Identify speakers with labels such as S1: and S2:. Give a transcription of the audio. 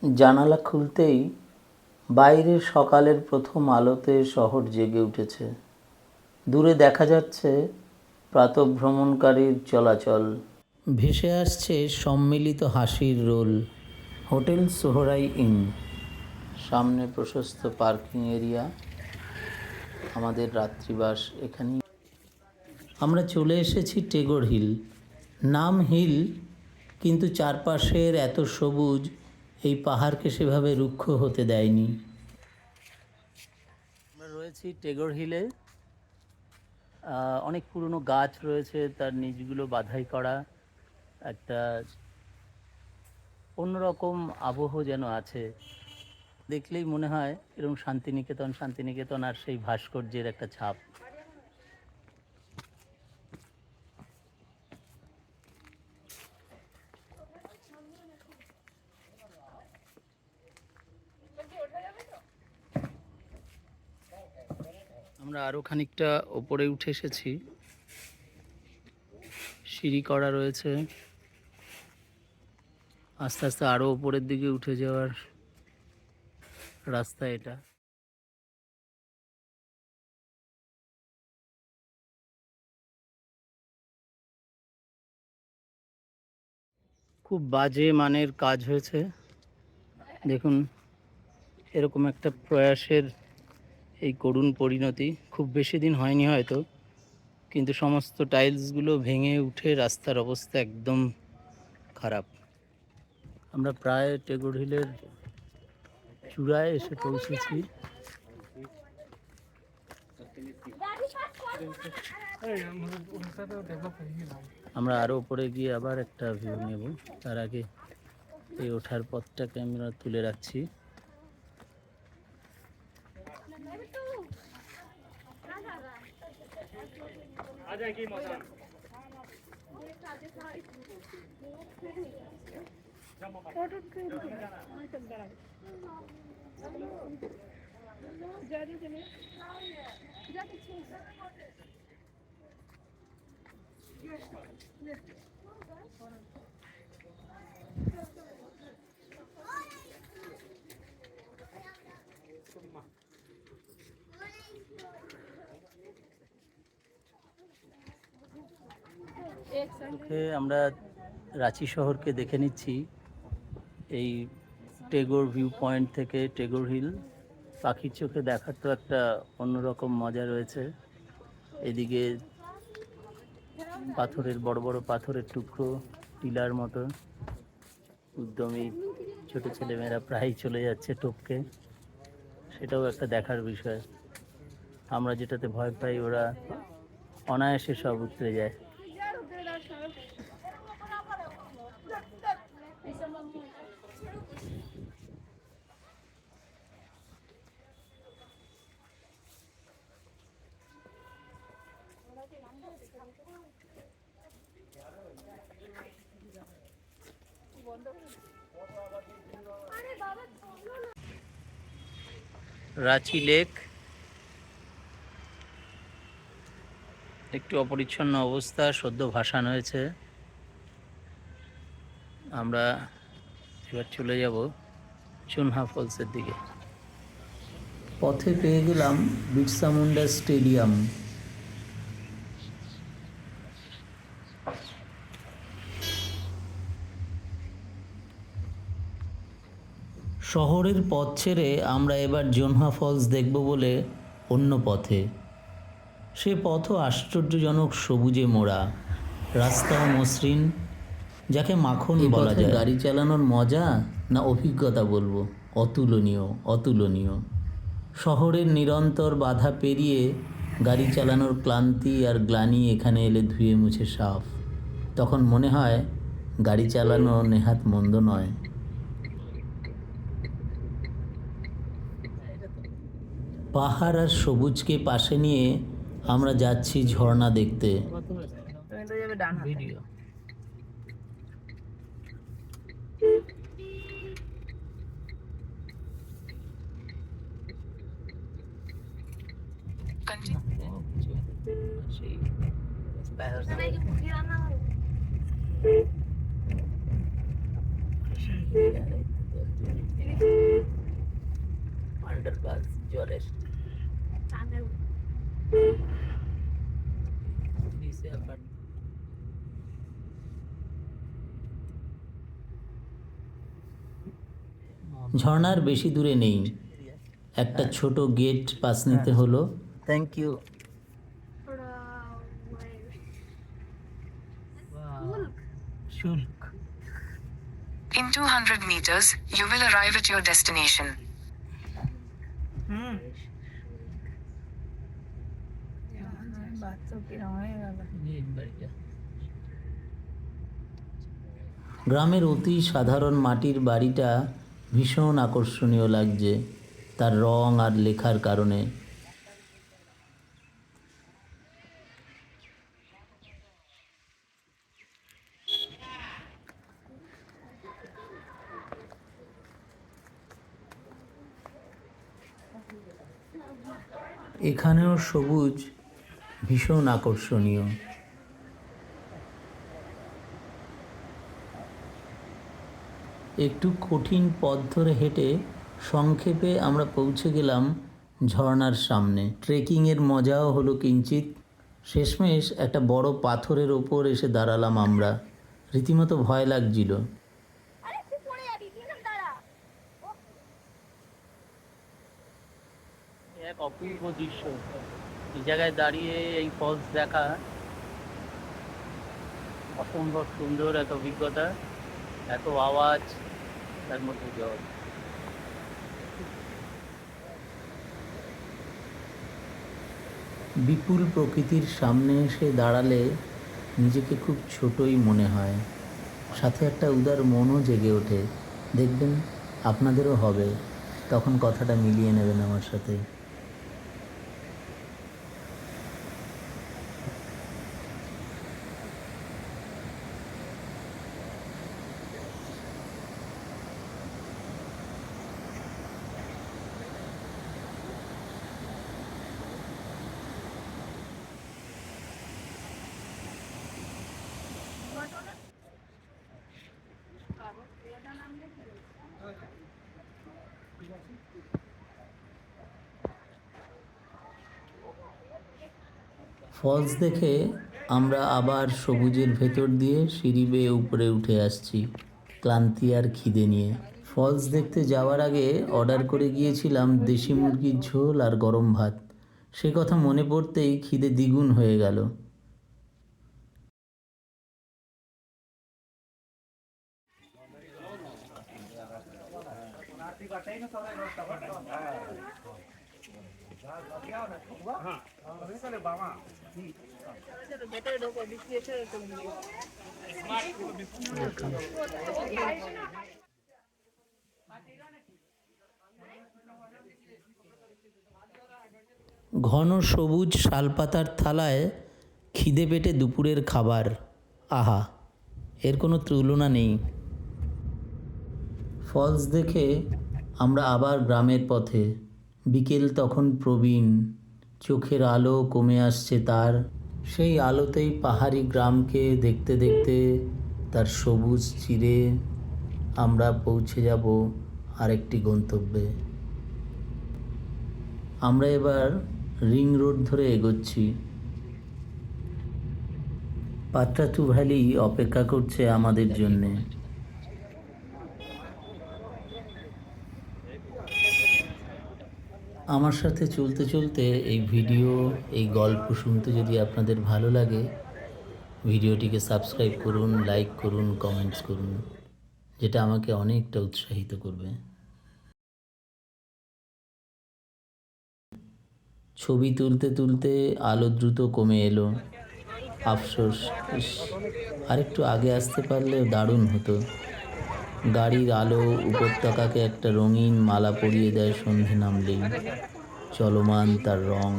S1: জানালা খুলতেই বাইরে সকালের প্রথম আলোতে শহর জেগে উঠেছে। দূরে দেখা যাচ্ছে প্রাতঃভ্রমণকারীর চলাচল। ভেসে আসছে সম্মিলিত হাসির রোল। হোটেল সোহরাই ইন, সামনে প্রশস্ত পার্কিং এরিয়া। আমাদের রাত্রিবাস এখানেই। আমরা চলে এসেছি টেগোর হিল। নাম হিল, কিন্তু চারপাশের এত সবুজ এই পাহাড়কে সেভাবে রুক্ষ হতে দেয়নি। আমরা রয়েছি টেগোর হিলে। অনেক পুরনো গাছ রয়েছে, তার নিচগুলো বাধাই করা। একটা অন্যরকম আবহ যেন আছে। দেখলেই মনে হয় এরকম শান্তিনিকেতন আর সেই ভাস্কর্যের একটা ছাপ। আমরা আরও খানিকটা ওপরে উঠে এসেছি। সিঁড়ি করা রয়েছে। আস্তে আস্তে আরও ওপরের দিকে উঠে যাওয়ার রাস্তা এটা। খুব বাজে মানের কাজ হয়েছে। দেখুন, এরকম একটা প্রয়াসের এই করুণ পরিণতি। খুব বেশি দিন হয়নি হয়তো, কিন্তু সমস্ত টাইলসগুলো ভেঙে উঠে রাস্তার অবস্থা একদম খারাপ। আমরা প্রায় টেগোর হিলের চূড়ায় এসে পৌঁছেছি। আমরা আরও উপরে গিয়ে আবার একটা ভিউ নেব। তার আগে এই ওঠার পথটাকে আমরা তুলে রাখছি। আমরা রাঁচি শহরকে দেখে নিচ্ছি এই টেগোর ভিউ পয়েন্ট থেকে। টেগোর হিল পাখির চোখে দেখার তো একটা অন্যরকম মজা রয়েছে। এদিকে পাথরের বড় বড় পাথরের টুকরো, টিলার মতো উদ্যমী ছোট ছেলেমেয়েরা প্রায় চলে যাচ্ছে টপকে। সেটাও একটা দেখার বিষয়। আমরা যেটাতে ভয় পাই, ওরা অনায়াসে সব উতরে যায়। রাঁচি লেক একটু অপরিচ্ছন্ন অবস্থা, সদ্য ভাসান হয়েছে। আমরা এবার চলে যাব চুনহা ফলসের দিকে। পথে পেয়ে গেলাম বিরসা মুন্ডা স্টেডিয়াম। শহরের পথ ছেড়ে আমরা এবার জোনহা ফলস দেখব বলে অন্য পথে। সে পথও আশ্চর্যজনক সবুজে মোড়া, রাস্তাও মসৃণ, যাকে মাখন বলা যায়। গাড়ি চালানোর মজা না অভিজ্ঞতা বলবো, অতুলনীয় অতুলনীয়। শহরের নিরন্তর বাধা পেরিয়ে গাড়ি চালানোর ক্লান্তি আর গ্লানি এখানে এলে ধুয়ে মুছে সাফ। তখন মনে হয় গাড়ি চালানো নেহাত মন্দ নয়। পাহাড় আর সবুজকে পাশে নিয়ে আমরা যাচ্ছি ঝর্ণা দেখতে। ভিডিও ঝর্ণার বেশি দূরে নেই, একটা ছোট গেট পাস নিতে হলো।
S2: Thank you. শুল্ক।
S3: In 200 meters, you will arrive at your destination.
S1: গ্রামের অতি সাধারণ মাটির বাড়িটা ভীষণ আকর্ষণীয় লাগছে তার রং আর লেখার কারণে। এখানেও সবুজ ভীষণ আকর্ষণীয়। একটু কঠিন পথ ধরে হেঁটে সংক্ষেপে আমরা পৌঁছে গেলাম ঝর্ণার সামনে। ট্রেকিংয়ের মজাও হলো কিঞ্চিত। শেষমেশ একটা বড় পাথরের ওপর এসে দাঁড়ালাম আমরা। রীতিমতো ভয় লাগছিল।
S2: এক অপূর্ব দৃশ্য, এই জায়গায় দাঁড়িয়ে এই ফলস দেখা অসম্ভব সুন্দর এক অভিজ্ঞতা। এত আওয়াজ, তার মধ্যে জল।
S1: বিপুল প্রকৃতির সামনে এসে দাঁড়ালে নিজেকে খুব ছোটই মনে হয়, সাথে একটা উদার মনও জেগে ওঠে। দেখবেন আপনাদেরও হবে, তখন কথাটা মিলিয়ে নেবেন আমার সাথে। ফলস দেখে আমরা আবার সবুজের ভেতর দিয়ে সিঁড়ি বেয়ে উপরে উঠে আসছি, ক্লান্তি আর খিদে নিয়ে। ফলস দেখতে যাওয়ার আগে অর্ডার করে গিয়েছিলাম দেশি মুরগির ঝোল আর গরম ভাত। সে কথা মনে পড়তেই খিদে দ্বিগুণ হয়ে গেল। ঘন সবুজ শালপাতার থালায় খিদে পেটে দুপুরের খাবার, আহা, এর কোনো তুলনা নেই। ফলস দেখে আমরা আবার গ্রামের পথে। বিকেল তখন প্রবীণ, চোখের আলো কমে আসছে তার। সেই আলোতেই পাহাড়ি গ্রামকে দেখতে দেখতে তার সবুজ চিরে আমরা পৌঁছে যাব আরেকটি গন্তব্যে। আমরা এবার রিং রোড ধরে এগোচ্ছি। পাত্রাতু ভ্যালি অপেক্ষা করছে আমাদের জন্যে। আমার সাথে চলতে চলতে এই ভিডিও, এই গল্প শুনতে যদি আপনাদের ভালো লাগে, ভিডিওটিকে সাবস্ক্রাইব করুন, লাইক করুন, কমেন্টস করুন, যেটা আমাকে অনেকটা উৎসাহিত করবে। ছবি তুলতে তুলতে আলো দ্রুত কমে এলো। আফসোস, আরেকটু আগে আসতে পারলে দারুণ হতো। গাড়ির আলো উপত্যকাকে একটা রঙিন মালা পরিয়ে দেয় সন্ধে নামলেই, চলমান তার রং।